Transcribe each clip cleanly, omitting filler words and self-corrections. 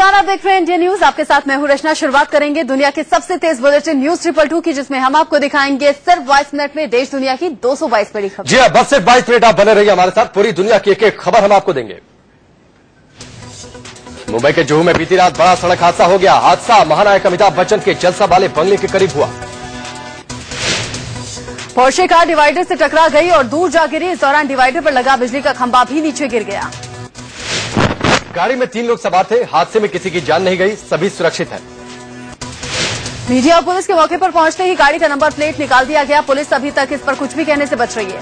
आप देख रहे हैं इंडिया न्यूज। आपके साथ मैं हूं रचना। शुरुआत करेंगे दुनिया की सबसे तेज बुलेटिन न्यूज 222 की, जिसमें हम आपको दिखाएंगे सिर्फ 22 मिनट में देश दुनिया की 222 बड़ी खबर। जी हां, बस सिर्फ 22 मिनट आप बने रहिए हमारे साथ। पूरी दुनिया की एक एक खबर हम आपको देंगे। मुंबई के जुहू में बीती रात बड़ा सड़क हादसा हो गया। हादसा महानायक अमिताभ बच्चन के जलसा वाले बंगले के करीब हुआ। पोर्शे कार डिवाइडर से टकरा गई और दूर जा गिरी। इस दौरान डिवाइडर पर लगा बिजली का खंभा भी नीचे गिर गया। गाड़ी में 3 लोग सवार थे। हादसे में किसी की जान नहीं गई, सभी सुरक्षित हैं। मीडिया और पुलिस के मौके पर पहुंचते ही गाड़ी का नंबर प्लेट निकाल दिया गया। पुलिस अभी तक इस पर कुछ भी कहने से बच रही है।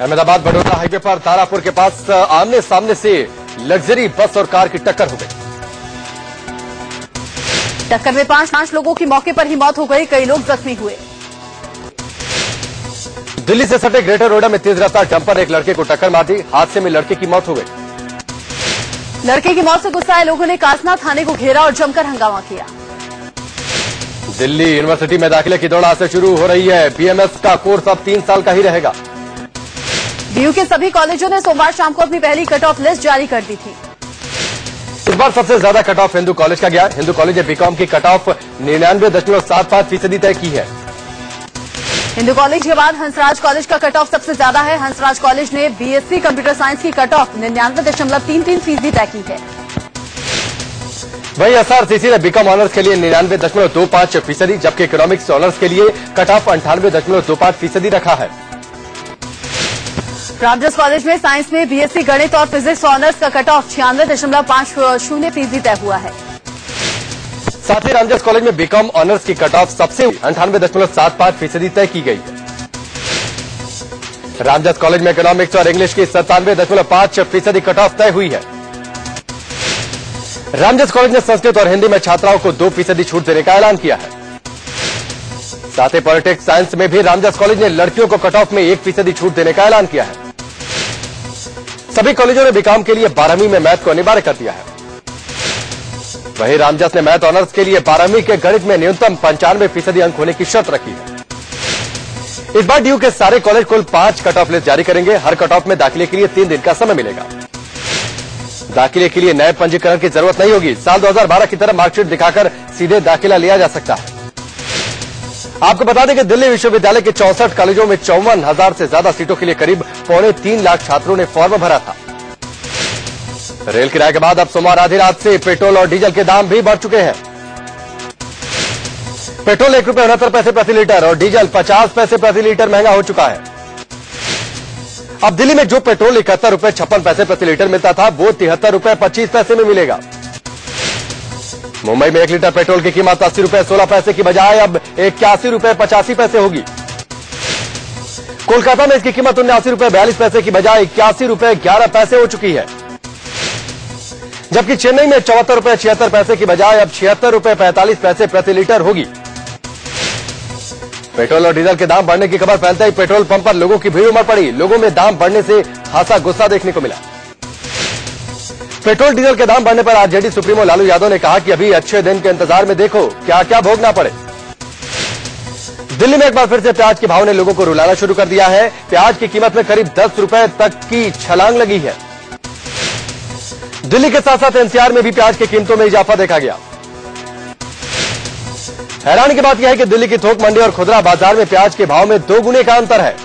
अहमदाबाद बड़ौदा हाईवे पर तारापुर के पास आमने सामने से लग्जरी बस और कार की टक्कर हो गई। टक्कर में 5 लोगों की मौके पर ही मौत हो गई। कई लोग जख्मी हुए। दिल्ली से सटे ग्रेटर नोएडा में तेज रफ्तार डंपर एक लड़के को टक्कर मार दी। हादसे में लड़के की मौत हो गई। लड़के की मौत से गुस्साए लोगों ने कासना थाने को घेरा और जमकर हंगामा किया। दिल्ली यूनिवर्सिटी में दाखिले की दौड़ आज से शुरू हो रही है। बीएमएस का कोर्स अब 3 साल का ही रहेगा। डीयू के सभी कॉलेजों ने सोमवार शाम को अपनी पहली कट ऑफ लिस्ट जारी कर दी थी। इस बार सबसे ज्यादा कट ऑफ हिंदू कॉलेज का गया। हिंदू कॉलेज ने बीकॉम की कट ऑफ 99.75% तय की है। हिंदू कॉलेज के बाद हंसराज कॉलेज का कट ऑफ सबसे ज्यादा है। हंसराज कॉलेज ने बीएससी कंप्यूटर साइंस की कट ऑफ 99.33% तय की है। वहीं एसआरसीसी ने बीकॉम ऑनर्स के लिए 99.25%, जबकि इकोनॉमिक्स ऑनर्स के लिए कट ऑफ 98.25% रखा है। रामजस कॉलेज में साइंस में बीएससी गणित और फिजिक्स ऑनर्स का कट ऑफ 96.50% तय हुआ है। साथ ही रामजस कॉलेज में बीकॉम ऑनर्स की कट ऑफ सबसे 98.75% तय की गई है। रामजस कॉलेज में इकोनॉमिक्स और इंग्लिश की 97.5% कट ऑफ तय हुई है। रामजस कॉलेज ने संस्कृत और हिंदी में छात्राओं को 2% छूट देने का ऐलान किया है। साथ ही पॉलिटिक्स साइंस में भी रामजस कॉलेज ने लड़कियों को कट ऑफ में 1% छूट देने का ऐलान किया है। सभी कॉलेजों ने बीकॉम के लिए 12वीं में मैथ को अनिवार्य कर दिया है। वहीं रामजस ने मैथ ऑनर्स के लिए 12वीं के गणित में न्यूनतम 95% अंक होने की शर्त रखी है। इस बार डीयू के सारे कॉलेज कुल 5 कट ऑफ लिस्ट जारी करेंगे। हर कट ऑफ में दाखिले के लिए 3 दिन का समय मिलेगा। दाखिले के लिए नए पंजीकरण की जरूरत नहीं होगी। साल 2012 की तरह मार्कशीट दिखाकर सीधे दाखिला लिया जा सकता है। आपको बता दें कि दिल्ली विश्वविद्यालय के 64 कॉलेजों में 54,000 से ज्यादा सीटों के लिए करीब 3.25 लाख छात्रों ने फॉर्म भरा था। रेल किराए के बाद अब सोमवार आधी रात से पेट्रोल और डीजल के दाम भी बढ़ चुके हैं। पेट्रोल ₹1.69 प्रति लीटर और डीजल 50 पैसे प्रति लीटर महंगा हो चुका है। अब दिल्ली में जो पेट्रोल ₹71.56 प्रति लीटर मिलता था, वो ₹73.25 में मिलेगा। मुंबई में 1 लीटर पेट्रोल की कीमत ₹80.16 की बजाय अब ₹81.85 होगी। कोलकाता में इसकी कीमत ₹79.42 की बजाय ₹81.11 हो चुकी है। जबकि चेन्नई में ₹74.76 की बजाय अब ₹76.45 प्रति लीटर होगी। पेट्रोल और डीजल के दाम बढ़ने की खबर फैलते ही पेट्रोल पंप पर लोगों की भीड़ उमड़ पड़ी। लोगों में दाम बढ़ने से खासा गुस्सा देखने को मिला। पेट्रोल डीजल के दाम बढ़ने पर आरजेडी सुप्रीमो लालू यादव ने कहा कि अभी अच्छे दिन के इंतजार में देखो क्या क्या भोगना पड़े। दिल्ली में एक बार फिर से प्याज के भाव ने लोगों को रुलाना शुरू कर दिया है। प्याज की कीमत में करीब ₹10 तक की छलांग लगी है। दिल्ली के साथ साथ एनसीआर में भी प्याज की कीमतों में इजाफा देखा गया। हैरानी की बात यह है कि दिल्ली की थोक मंडी और खुदरा बाजार में प्याज के भाव में 2 गुने का अंतर है।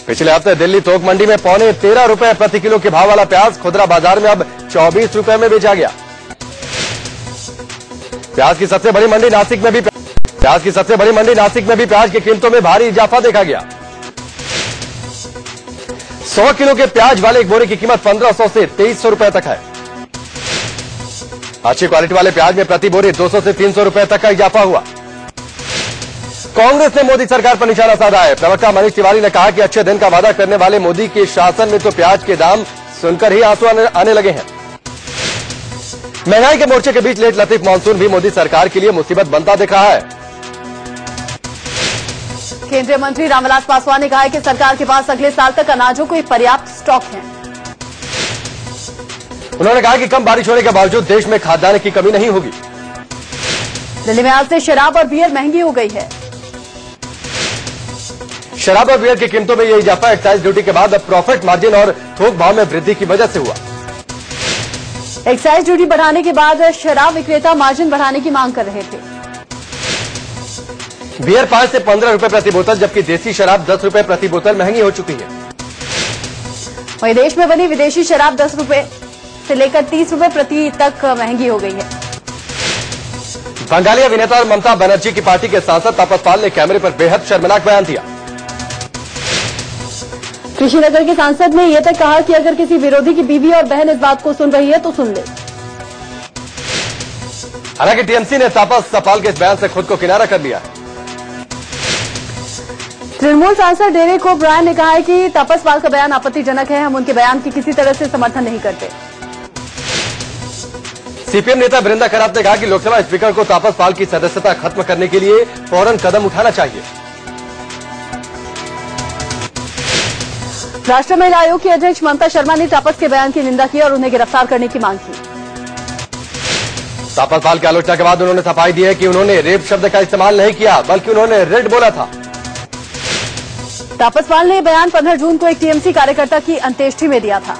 पिछले हफ्ते दिल्ली थोक मंडी में ₹13.25 प्रति किलो के भाव वाला प्याज खुदरा बाजार में अब ₹24 में बेचा गया। प्याज की सबसे बड़ी मंडी नासिक में भी प्याज की कीमतों में भारी इजाफा देखा गया। 100 किलो के प्याज वाले एक बोरे की कीमत ₹1500 से ₹2300 तक है। अच्छी क्वालिटी वाले प्याज में प्रति बोरे ₹200 से ₹300 तक का इजाफा हुआ। कांग्रेस ने मोदी सरकार पर निशाना साधा है। प्रवक्ता मनीष तिवारी ने कहा कि अच्छे दिन का वादा करने वाले मोदी के शासन में तो प्याज के दाम सुनकर ही आंसू आने लगे हैं। महंगाई के मोर्चे के बीच लेट लतीफ मानसून भी मोदी सरकार के लिए मुसीबत बनता दिख रहा है। केंद्रीय मंत्री रामविलास पासवान ने कहा है कि सरकार के पास अगले साल तक अनाजों को पर्याप्त स्टॉक है। उन्होंने कहा कि कम बारिश होने के बावजूद देश में खाद्यान्न की कमी नहीं होगी। दिल्ली में आज से शराब और बियर महंगी हो गई है। शराब और बियर की कीमतों में यह इजाफा एक्साइज ड्यूटी के बाद अब प्रॉफिट मार्जिन और थोक भाव में वृद्धि की वजह से हुआ। एक्साइज ड्यूटी बढ़ाने के बाद शराब विक्रेता मार्जिन बढ़ाने की मांग कर रहे थे। बियर 5 से 15 रुपए प्रति बोतल, जबकि देसी शराब 10 रुपए प्रति बोतल महंगी हो चुकी है। वहीं देश में बनी विदेशी शराब 10 रुपए से लेकर 30 रुपए प्रति तक महंगी हो गई है। बंगाली अभिनेता और ममता बनर्जी की पार्टी के सांसद तापस पाल ने कैमरे पर बेहद शर्मनाक बयान दिया। कुशीनगर के सांसद ने यह तक कहा कि अगर किसी विरोधी की बीवी और बहन इस बात को सुन रही है तो सुन ले। हालांकि टीएमसी ने तापस पाल के इस बयान से खुद को किनारा कर लिया। तृणमूल सांसद डेरेक ओब्रायन ने कहा है कि तापस पाल का बयान आपत्तिजनक है, हम उनके बयान की किसी तरह से समर्थन नहीं करते। सीपीएम नेता वृंदा खरात ने कहा कि लोकसभा स्पीकर को तापस पाल की सदस्यता खत्म करने के लिए फौरन कदम उठाना चाहिए। राष्ट्रीय महिला आयोग की अध्यक्ष ममता शर्मा ने तापस के बयान की निंदा की और उन्हें गिरफ्तार करने की मांग की। तापस पाल की आलोचना के बाद उन्होंने सफाई दी है कि उन्होंने रेप शब्द का इस्तेमाल नहीं किया, बल्कि उन्होंने रेड बोला था। तापस पाल ने बयान 15 जून को एक टीएमसी कार्यकर्ता की अंत्येष्टि में दिया था।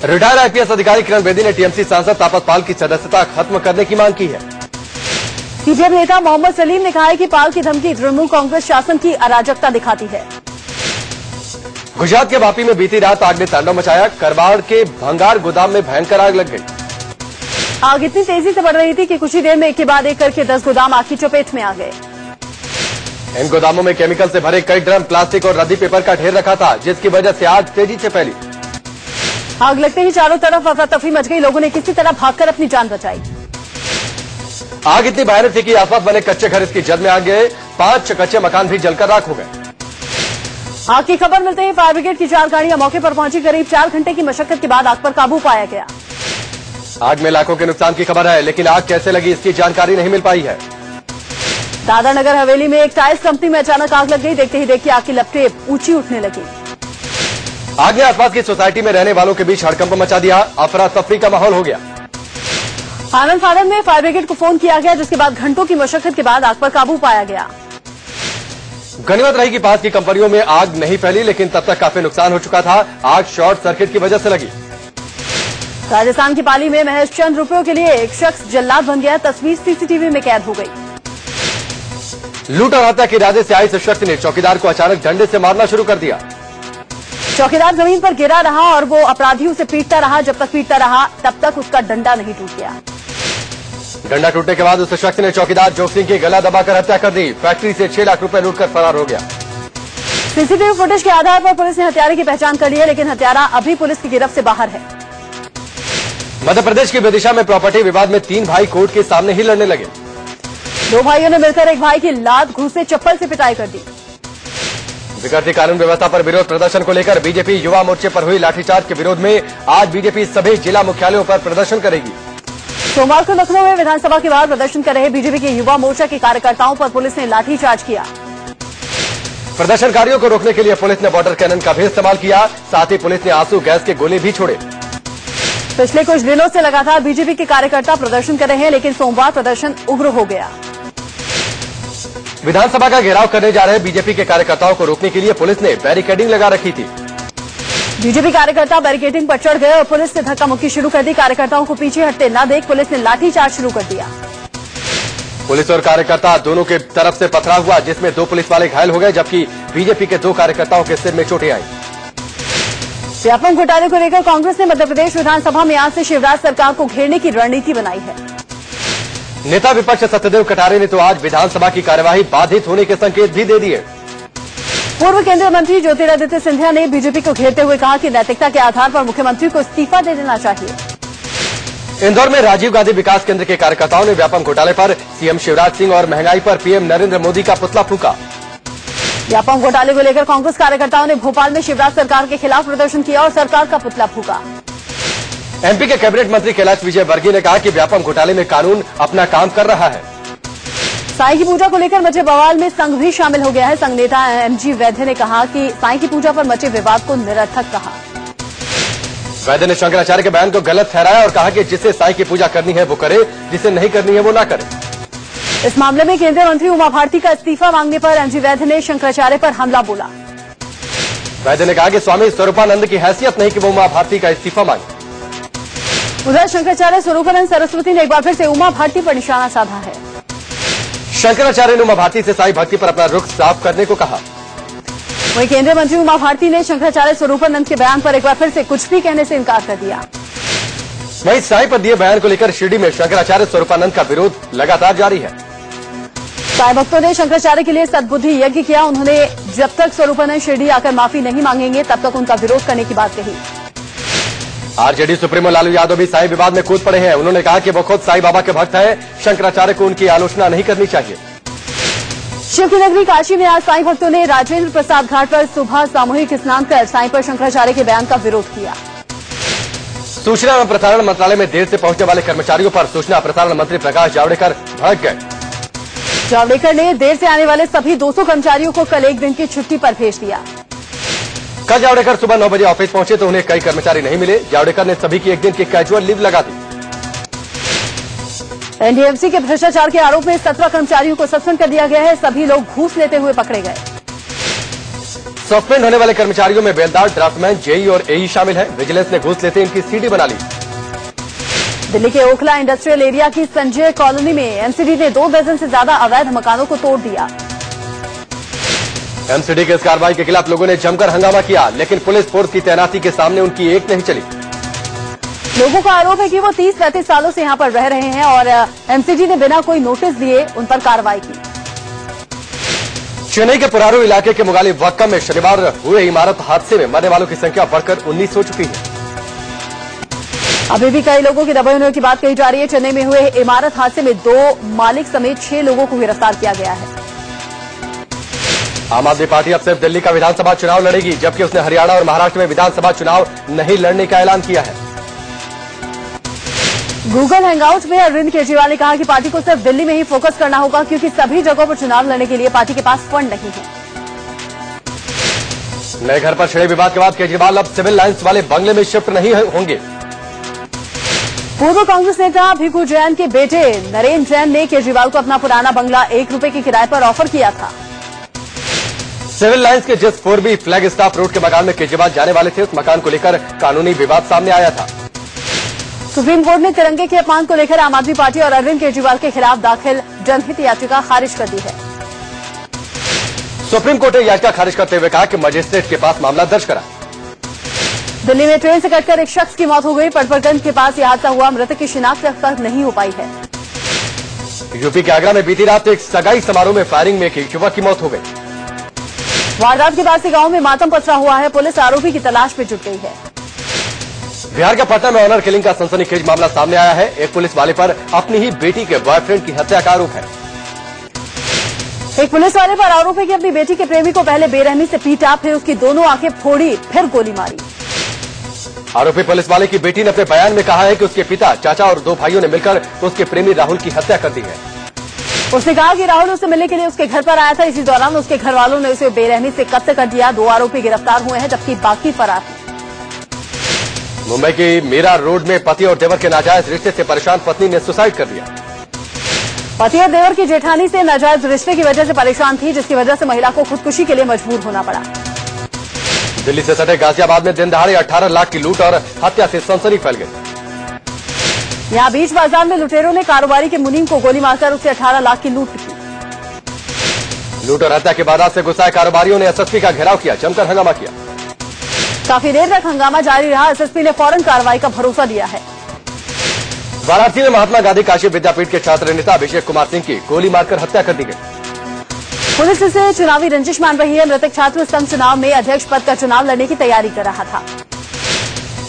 रिटायर्ड आईपीएस अधिकारी किरण बेदी ने टीएमसी सांसद तापस पाल की सदस्यता खत्म करने की मांग की है। सीपीएम नेता मोहम्मद सलीम ने कहा है कि पाल की धमकी तृणमूल कांग्रेस शासन की अराजकता दिखाती है। गुजरात के वापी में बीती रात आग ने तांडव मचाया। करवाड़ के भंगार गोदाम में भयंकर आग लग गई। आग इतनी तेजी से बढ़ रही थी कि कुछ ही देर में एक के बाद एक करके 10 गोदाम आग की चपेट में आ गए। इन गोदामों में केमिकल से भरे कई ड्रम प्लास्टिक और रद्दी पेपर का ढेर रखा था, जिसकी वजह से आग तेजी से फैली। आग लगते ही चारों तरफ अफरा-तफरी मच गई। लोगों ने किसी तरह भागकर अपनी जान बचाई। आग इतनी भयानक थी कि आसपास बने कच्चे घर इसकी जद में आ गए। 5 कच्चे मकान भी जलकर राख हो गए। आग की खबर मिलते ही फायर ब्रिगेड की 4 गाड़ियां मौके पर पहुंची। करीब 4 घंटे की मशक्कत के बाद आग पर काबू पाया गया। आग में लाखों के नुकसान की खबर है, लेकिन आग कैसे लगी इसकी जानकारी नहीं मिल पाई है। दादरा नगर हवेली में एक टाइल्स कंपनी में अचानक आग लग गई। देखते ही देखते आग की लपटें ऊंची उठने लगी। आग ने आसपास की सोसाइटी में रहने वालों के बीच हड़कंप मचा दिया। अफरा तफरी का माहौल हो गया। आनंद फानन में फायर ब्रिगेड को फोन किया गया, जिसके बाद घंटों की मशक्कत के बाद आग पर काबू पाया गया। गनीमत रही कि पास की कंपनियों में आग नहीं फैली, लेकिन तब तक काफी नुकसान हो चुका था। आग शॉर्ट सर्किट की वजह से लगी। राजस्थान की पाली में महज चंद रुपयों के लिए एक शख्स जल्लाद बन गया। तस्वीर सीसीटीवी में कैद हो गई। लूट और हत्या के इरादे से आई इस शख्स ने चौकीदार को अचानक डंडे से मारना शुरू कर दिया। चौकीदार जमीन पर गिरा रहा और वो अपराधी उसे पीटता रहा। जब तक पीटता रहा तब तक उसका डंडा नहीं टूट गया। डंडा टूटने के बाद उस शख्स ने चौकीदार जोग सिंह की गला दबाकर हत्या कर दी। फैक्ट्री से 6 लाख रुपए लूटकर फरार हो गया। सीसीटीवी फुटेज के आधार पर पुलिस ने हत्यारे की पहचान कर ली है, लेकिन हत्यारा अभी पुलिस की गिरफ्त से बाहर है। मध्य प्रदेश की विदिशा में प्रॉपर्टी विवाद में 3 भाई कोर्ट के सामने ही लड़ने लगे। 2 भाइयों ने मिलकर एक भाई की लात घूंसे चप्पल से पिटाई कर दी। बिगड़ती कानून व्यवस्था पर विरोध प्रदर्शन को लेकर बीजेपी युवा मोर्चे पर हुई लाठीचार्ज के विरोध में आज बीजेपी सभी जिला मुख्यालयों पर प्रदर्शन करेगी। सोमवार को लखनऊ में विधानसभा के बाहर प्रदर्शन कर रहे बीजेपी के युवा मोर्चा के कार्यकर्ताओं पर पुलिस ने लाठीचार्ज किया। प्रदर्शनकारियों को रोकने के लिए पुलिस ने वाटर कैनन का भी इस्तेमाल किया। साथ ही पुलिस ने आंसू गैस के गोले भी छोड़े। पिछले कुछ दिनों से लगातार बीजेपी के कार्यकर्ता प्रदर्शन कर रहे हैं, लेकिन सोमवार प्रदर्शन उग्र हो गया। विधानसभा का घेराव करने जा रहे बीजेपी के कार्यकर्ताओं को रोकने के लिए पुलिस ने बैरिकेडिंग लगा रखी थी। बीजेपी कार्यकर्ता बैरिकेडिंग पर चढ़ गए और पुलिस ने धक्का मुक्की शुरू कर दी। कार्यकर्ताओं को पीछे हटते न देख पुलिस ने लाठीचार्ज शुरू कर दिया। पुलिस और कार्यकर्ता दोनों के तरफ से पथराव हुआ, जिसमें 2 पुलिस वाले घायल हो गए, जबकि बीजेपी के 2 कार्यकर्ताओं के सिर में चोटें आई। व्यापम घोटाले को लेकर कांग्रेस ने मध्य प्रदेश विधानसभा में आज से शिवराज सरकार को घेरने की रणनीति बनाई है। नेता विपक्ष सत्यदेव कटारे ने तो आज विधानसभा की कार्यवाही बाधित होने के संकेत भी दे दिए। पूर्व केंद्रीय मंत्री ज्योतिरादित्य सिंधिया ने बीजेपी को घेरते हुए कहा कि नैतिकता के आधार पर मुख्यमंत्री को इस्तीफा दे देना चाहिए। इंदौर में राजीव गांधी विकास केंद्र के कार्यकर्ताओं ने व्यापम घोटाले पर सीएम शिवराज सिंह और महंगाई पर पीएम नरेंद्र मोदी का पुतला फूंका। व्यापम घोटाले को लेकर कांग्रेस कार्यकर्ताओं ने भोपाल में शिवराज सरकार के खिलाफ प्रदर्शन किया और सरकार का पुतला फूंका। एमपी के कैबिनेट मंत्री कैलाश विजयवर्गीय ने कहा कि व्यापम घोटाले में कानून अपना काम कर रहा है। साईं की पूजा को लेकर मचे बवाल में संघ भी शामिल हो गया है। संघ नेता एमजी वैद्य ने कहा कि साईं की पूजा पर मचे विवाद को निरर्थक कहा। वैद्य ने शंकराचार्य के बयान को गलत ठहराया और कहा कि जिसे साईं की पूजा करनी है वो करे, जिसे नहीं करनी है वो ना करे। इस मामले में केंद्रीय मंत्री उमा भारती का इस्तीफा मांगने पर एमजी वैध ने शंकराचार्य पर हमला बोला। वैध ने कहा कि स्वामी स्वरूपानंद की हैसियत नहीं कि वो उमा भारती का इस्तीफा मांगे। उधर शंकराचार्य स्वरूपानंद सरस्वती ने एक बार फिर से उमा भारती पर निशाना साधा है। शंकराचार्य ने उमा भारती से साई भक्ति पर अपना रुख साफ करने को कहा। वहीं केंद्रीय मंत्री उमा भारती ने शंकराचार्य स्वरूपानंद के बयान पर एक बार फिर से कुछ भी कहने से इनकार कर दिया। वहीं साई पर दिए बयान को लेकर शिरडी में शंकराचार्य स्वरूपानंद का विरोध लगातार जारी है। साई भक्तों ने शंकराचार्य के लिए सद्बुद्धि यज्ञ किया। उन्होंने जब तक स्वरूपानंद शिरडी आकर माफी नहीं मांगेंगे तब तक उनका विरोध करने की बात कही। आरजेडी सुप्रीमो लालू यादव भी साई विवाद में कूद पड़े हैं। उन्होंने कहा कि वो खुद साई बाबा के भक्त हैं, शंकराचार्य को उनकी आलोचना नहीं करनी चाहिए। शिव की नगरी काशी में आज साई भक्तों ने राजेंद्र प्रसाद घाट पर सुबह सामूहिक स्नान कर साई पर शंकराचार्य के बयान का विरोध किया। सूचना एवं प्रसारण मंत्रालय में देर से पहुंचने वाले कर्मचारियों पर सूचना प्रसारण मंत्री प्रकाश जावड़ेकर भड़क गए। जावड़ेकर ने देर से आने वाले सभी 200 कर्मचारियों को कल एक दिन की छुट्टी पर भेज दिया। कल जावड़ेकर सुबह 9 बजे ऑफिस पहुंचे तो उन्हें कई कर्मचारी नहीं मिले। जावड़ेकर ने सभी की एक दिन की कैजुअल लीव लगा दी। एनडीएमसी के भ्रष्टाचार के आरोप में 17 कर्मचारियों को सस्पेंड कर दिया गया है। सभी लोग घूस लेते हुए पकड़े गए। सस्पेंड होने वाले कर्मचारियों में बेलदार, ड्राफ्टमैन, जेई और एई शामिल हैं। विजिलेंस ने घूस लेते इनकी सीडी बना ली। दिल्ली के ओखला इंडस्ट्रियल एरिया की संजय कॉलोनी में एमसीडी ने 2 दर्जन से ज्यादा अवैध मकानों को तोड़ दिया। एमसीडी के इस कार्रवाई के खिलाफ लोगों ने जमकर हंगामा किया, लेकिन पुलिस फोर्स की तैनाती के सामने उनकी एक नहीं चली। लोगों का आरोप है कि वो 30-35 सालों से यहां पर रह रहे हैं और एमसीडी ने बिना कोई नोटिस दिए उन पर कार्रवाई की। चेन्नई के पुरारू इलाके के मुगाली वक्कम में शनिवार हुए इमारत हादसे में मरने वालों की संख्या बढ़कर 19 हो चुकी है। अभी भी कई लोगों के दबे होने की बात कही जा रही है। चेन्नई में हुए इमारत हादसे में 2 मालिक समेत 6 लोगों को गिरफ्तार किया गया है। आम आदमी पार्टी अब सिर्फ दिल्ली का विधानसभा चुनाव लड़ेगी, जबकि उसने हरियाणा और महाराष्ट्र में विधानसभा चुनाव नहीं लड़ने का ऐलान किया है। गूगल हैंगआउट में अरविंद केजरीवाल ने कहा कि पार्टी को सिर्फ दिल्ली में ही फोकस करना होगा, क्योंकि सभी जगहों पर चुनाव लड़ने के लिए पार्टी के पास फंड नहीं है। नए घर पर छिड़े विवाद के बाद केजरीवाल अब सिविल लाइन्स वाले बंगले में शिफ्ट नहीं होंगे। पूर्व कांग्रेस नेता भिखू जैन के बेटे नरेंद्र जैन ने केजरीवाल को अपना पुराना बंगला 1 रुपए के किराए पर ऑफर किया था। सिविल लाइन्स के जिस 4B फ्लैग स्टाफ रोड के मकान में केजरीवाल जाने वाले थे, उस मकान को लेकर कानूनी विवाद सामने आया था। सुप्रीम कोर्ट ने तिरंगे के अपमान को लेकर आम आदमी पार्टी और अरविंद केजरीवाल के खिलाफ दाखिल जनहित याचिका खारिज कर दी है। सुप्रीम कोर्ट ने याचिका खारिज करते हुए कहा कि मजिस्ट्रेट के पास मामला दर्ज करा। दिल्ली में ट्रेन से कटकर एक शख्स की मौत हो गई। पटपरगंज के पास यह हादसा हुआ। मृतक की शिनाख्त अब तक नहीं हो पाई है। यूपी के आगरा में बीती रात एक सगाई समारोह में फायरिंग में एक युवक की मौत हो गई। वारदात के बाद से गांव में मातम पसरा हुआ है। पुलिस आरोपी की तलाश में जुट गई है। बिहार के पटना में ऑनर किलिंग का सनसनीखेज मामला सामने आया है। एक पुलिस वाले पर अपनी ही बेटी के बॉयफ्रेंड की हत्या का आरोप है। एक पुलिस वाले पर आरोप है कि अपनी बेटी के प्रेमी को पहले बेरहमी से पीटा, फिर उसकी दोनों आंखें फोड़ी, फिर गोली मारी। आरोपी पुलिस वाले की बेटी ने अपने बयान में कहा है कि उसके पिता, चाचा और 2 भाइयों ने मिलकर उसके प्रेमी राहुल की हत्या कर दी है। उसने कहा कि राहुल उससे मिलने के लिए उसके घर पर आया था। इसी दौरान उसके घर वालों ने उसे बेरहमी से कत्ल कर दिया। 2 आरोपी गिरफ्तार हुए हैं, जबकि बाकी फरार हैं। मुंबई की मीरा रोड में पति और देवर के नाजायज रिश्ते से परेशान पत्नी ने सुसाइड कर दिया। पति और देवर की जेठानी से नाजायज रिश्ते की वजह से परेशान थी, जिसकी वजह से महिला को खुदकुशी के लिए मजबूर होना पड़ा। दिल्ली से सटे गाजियाबाद में दिन दहाड़े 18 लाख की लूट और हत्या से सनसनी फैल गई। यहां बीच बाजार में लुटेरों ने कारोबारी के मुनीम को गोली मारकर उससे 18 लाख की लूट की। लूट और हत्या के बाद से गुस्साए कारोबारियों ने एसएसपी का घेराव किया, जमकर हंगामा किया। काफी देर तक हंगामा जारी रहा। एसएसपी ने फौरन कार्रवाई का भरोसा दिया है। वाराणसी में महात्मा गांधी काशी विद्यापीठ के छात्र नेता अभिषेक कुमार सिंह की गोली मारकर हत्या कर दी गई। पुलिस इसे चुनावी रंजिश मान रही है। मृतक छात्र संघ चुनाव में अध्यक्ष पद का चुनाव लड़ने की तैयारी कर रहा था।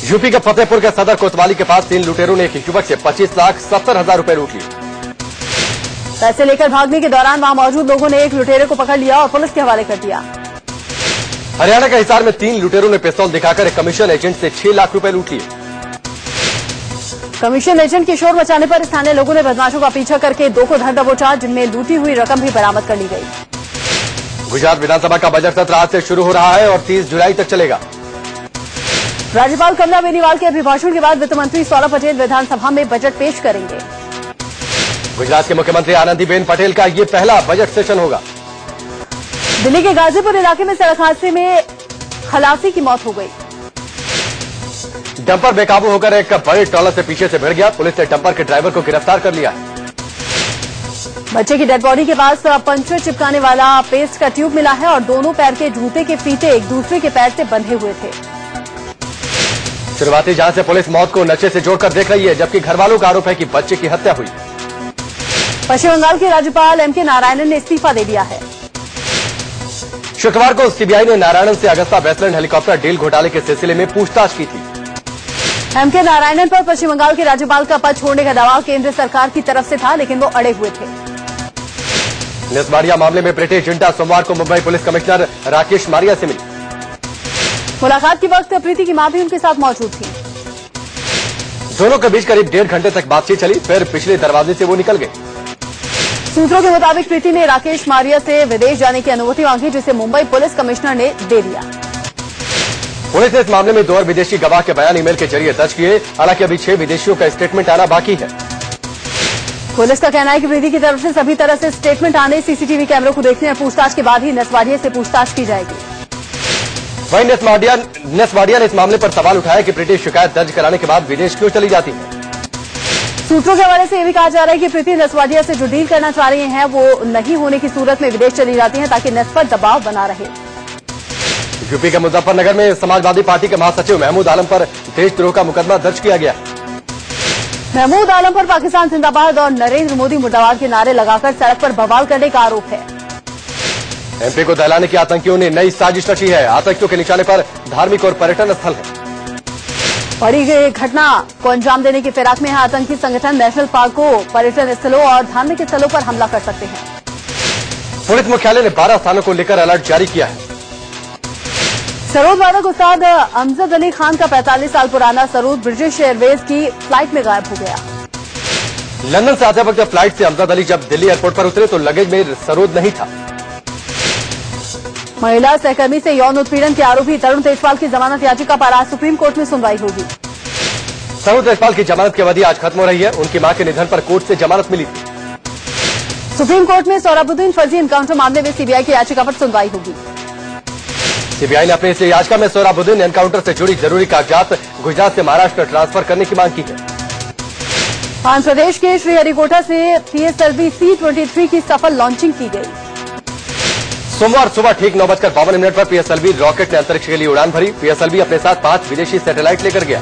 यूपी के फतेहपुर के सदर कोतवाली के पास 3 लुटेरों ने एक युवक से 25,70,000 रुपए लूट लिए। पैसे लेकर भागने के दौरान वहां मौजूद लोगों ने एक लुटेरे को पकड़ लिया और पुलिस के हवाले कर दिया। हरियाणा के हिसार में 3 लुटेरों ने पिस्तौल दिखाकर एक कमीशन एजेंट से 6 लाख रुपए लूट लिए। कमीशन एजेंट की शोर मचाने पर स्थानीय लोगों ने बदमाशों का पीछा करके 2 को धर दबोचा, जिनमें लूटी हुई रकम भी बरामद कर ली गई। गुजरात विधानसभा का बजट सत्र आज से शुरू हो रहा है और 30 जुलाई तक चलेगा। राज्यपाल कमला बेनीवाल के अभिभाषण के बाद वित्त मंत्री सौरभ पटेल विधानसभा में बजट पेश करेंगे। गुजरात के मुख्यमंत्री आनंदीबेन पटेल का ये पहला बजट सेशन होगा। दिल्ली के गाजीपुर इलाके में सड़क हादसे में खलासी की मौत हो गई। डंपर बेकाबू होकर एक बड़े ट्रॉलर से पीछे से भिड़ गया। पुलिस ने डंपर के ड्राइवर को गिरफ्तार कर लिया है। बच्चे की डेड बॉडी के पास पंचर चिपकाने वाला पेस्ट का ट्यूब मिला है और दोनों पैर के जूते के फीते एक दूसरे के पैर से बंधे हुए थे। शुरुआती जांच से पुलिस मौत को नशे से जोड़कर देख रही है, जबकि घरवालों का आरोप है कि बच्चे की हत्या हुई। पश्चिम बंगाल के राज्यपाल एम के नारायणन ने इस्तीफा दे दिया है। शुक्रवार को सीबीआई ने नारायणन से अगस्ता वेस्टलैंड हेलीकॉप्टर डील घोटाले के सिलसिले में पूछताछ की थी। एम के नारायणन पर पश्चिम बंगाल के राज्यपाल का पद छोड़ने का दबाव केंद्र सरकार की तरफ से था, लेकिन वो अड़े हुए थे। नेस मामले में ब्रिटिश जुंटा सोमवार को मुंबई पुलिस कमिश्नर राकेश मारिया से मिली। मुलाकात के वक्त प्रीति की मां भी उनके साथ मौजूद थी। दोनों के बीच करीब 1.5 घंटे तक बातचीत चली, फिर पिछले दरवाजे से वो निकल गए। सूत्रों के मुताबिक प्रीति ने राकेश मारिया से विदेश जाने की अनुमति मांगी, जिसे मुंबई पुलिस कमिश्नर ने दे दिया। पुलिस ने इस मामले में 2 और विदेशी गवाह के बयान ईमेल के जरिए दर्ज किए। हालांकि अभी 6 विदेशियों का स्टेटमेंट आना बाकी है। पुलिस का कहना है कि प्रीति की तरफ से सभी तरह से स्टेटमेंट आने, सीसीटीवी कैमरों को देखने और पूछताछ के बाद ही नसवाड़िया से पूछताछ की जाएगी। वहीं नेसवाड़िया ने इस मामले पर सवाल उठाया कि प्रीति शिकायत दर्ज कराने के बाद विदेश क्यों चली जाती है। सूत्रों के हवाले से यह भी कहा जा रहा है कि प्रीति नसवाड़िया से जो डील करना चाह रही हैं, वो नहीं होने की सूरत में विदेश चली जाती हैं, ताकि नस पर दबाव बना रहे। यूपी के मुजफ्फरनगर में समाजवादी पार्टी के महासचिव महमूद आलम पर देशद्रोह का मुकदमा दर्ज किया गया। महमूद आलम पर पाकिस्तान जिंदाबाद और नरेंद्र मोदी मुर्दाबाद के नारे लगाकर सड़क पर बवाल करने का आरोप है। एमपी को दहलाने की आतंकियों ने नई साजिश रची है। आतंकियों के निशाने पर धार्मिक और पर्यटन स्थल है। बड़ी घटना को अंजाम देने की फिराक में है आतंकी संगठन। नेशनल पार्कों, पर्यटन स्थलों और धार्मिक स्थलों पर हमला कर सकते हैं। पुलिस मुख्यालय ने 12 स्थानों को लेकर अलर्ट जारी किया है। सरोद वादक उस्ताद अमजद अली खान का 45 साल पुराना सरोद ब्रिटिश एयरवेज की फ्लाइट में गायब हो गया। लंदन से आते वक्त फ्लाइट से अमजद अली जब दिल्ली एयरपोर्ट पर उतरे तो लगेज में सरोद नहीं था। महिला सहकर्मी से यौन उत्पीड़न के आरोपी तरुण तेजपाल की जमानत याचिका पर आज सुप्रीम कोर्ट में सुनवाई होगी। तरुण तेजपाल की जमानत की अवधि आज खत्म हो रही है। उनकी मां के निधन पर कोर्ट से जमानत मिली थी। सुप्रीम कोर्ट में सोहराबुद्दीन फर्जी एनकाउंटर मामले में सीबीआई की याचिका पर सुनवाई होगी। सीबीआई ने अपने इस याचिका में सोहराबुद्दीन एनकाउंटर से जुड़ी जरूरी कागजात गुजरात से महाराष्ट्र ट्रांसफर करने की मांग की है। आंध्र प्रदेश के श्रीहरिकोटा से पीएसएलवी C-23 की सफल लॉन्चिंग की गई। सोमवार सुबह ठीक 9:52 पर पीएसएलवी रॉकेट ने अंतरिक्ष के लिए उड़ान भरी। पीएसएलवी अपने साथ 5 विदेशी सैटेलाइट लेकर गया।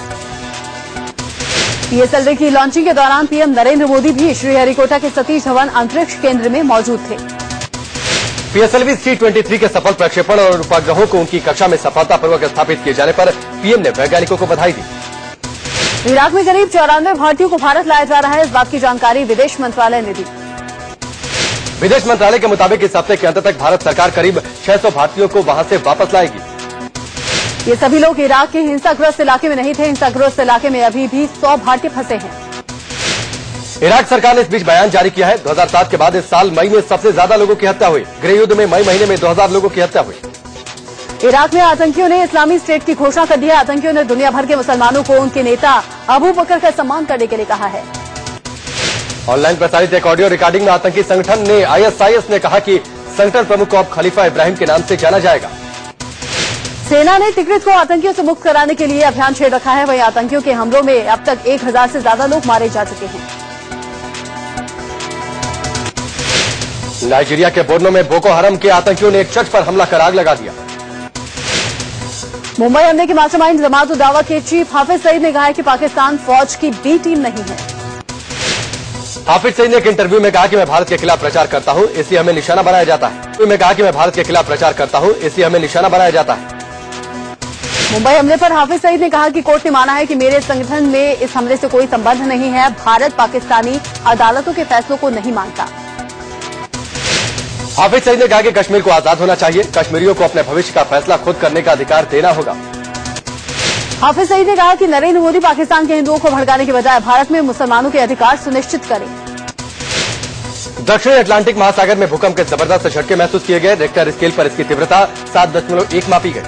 पीएसएलवी की लॉन्चिंग के दौरान पीएम नरेंद्र मोदी भी श्रीहरिकोटा के सतीश धवन अंतरिक्ष केंद्र में मौजूद थे। पीएसएलवी C-23 के सफल प्रक्षेपण और उपग्रहों को उनकी कक्षा में सफलतापूर्वक स्थापित किए जाने पर पीएम ने वैज्ञानिकों को बधाई दी। इराक में करीब 94 भारतीयों को भारत लाया जा रहा है। इस बात की जानकारी विदेश मंत्रालय ने दी। विदेश मंत्रालय के मुताबिक इस हफ्ते के अंत तक भारत सरकार करीब 600 भारतीयों को वहां से वापस लाएगी। ये सभी लोग इराक के हिंसाग्रस्त इलाके में नहीं थे। हिंसाग्रस्त इलाके में अभी भी 100 भारतीय फंसे हैं। इराक सरकार ने इस बीच बयान जारी किया है। 2007 के बाद इस साल मई में सबसे ज्यादा लोगों की हत्या हुई। गृह युद्ध में मई महीने में 2000 लोगों की हत्या हुई। इराक में आतंकियों ने इस्लामी स्टेट की घोषणा कर दी है। आतंकियों ने दुनिया भर के मुसलमानों को उनके नेता अबू बकर का सम्मान करने के लिए कहा है। ऑनलाइन प्रसारित एक ऑडियो रिकॉर्डिंग में आतंकी संगठन ने ISIS ने कहा कि संगठन प्रमुख को अब खलीफा इब्राहिम के नाम से जाना जाएगा। सेना ने तिकरित को आतंकियों से मुक्त कराने के लिए अभियान छेड़ रखा है। वहीं आतंकियों के हमलों में अब तक 1000 से ज्यादा लोग मारे जा चुके हैं। नाइजीरिया के बोर्नो में बोको हरम के आतंकियों ने एक चर्च पर हमला कर आग लगा दिया। मुंबई हमले के मास्टरमाइंड जमात उद दावा के चीफ हाफिज सईद ने कहा है कि पाकिस्तान फौज की बी टीम नहीं है। हाफिज सईद ने एक इंटरव्यू में कहा कि मैं भारत के खिलाफ प्रचार करता हूं, इसलिए हमें निशाना बनाया जाता है। मैं कहा कि मैं भारत के खिलाफ प्रचार करता हूं, इसलिए हमें निशाना बनाया जाता है। मुंबई हमले पर हाफिज सईद ने कहा कि कोर्ट ने माना है कि मेरे संगठन में इस हमले से कोई संबंध नहीं है। भारत पाकिस्तानी अदालतों के फैसलों को नहीं मानता। हाफिज सईद ने कहा कि कश्मीर को आजाद होना चाहिए। कश्मीरियों को अपने भविष्य का फैसला खुद करने का अधिकार देना होगा। हाफिज सईद ने कहा कि नरेंद्र मोदी पाकिस्तान के हिंदुओं को भड़काने के बजाय भारत में मुसलमानों के अधिकार सुनिश्चित करें। दक्षिणी अटलांटिक महासागर में भूकंप के जबरदस्त झटके महसूस किए गए। रिक्टर स्केल पर इसकी तीव्रता 7.1 मापी गई।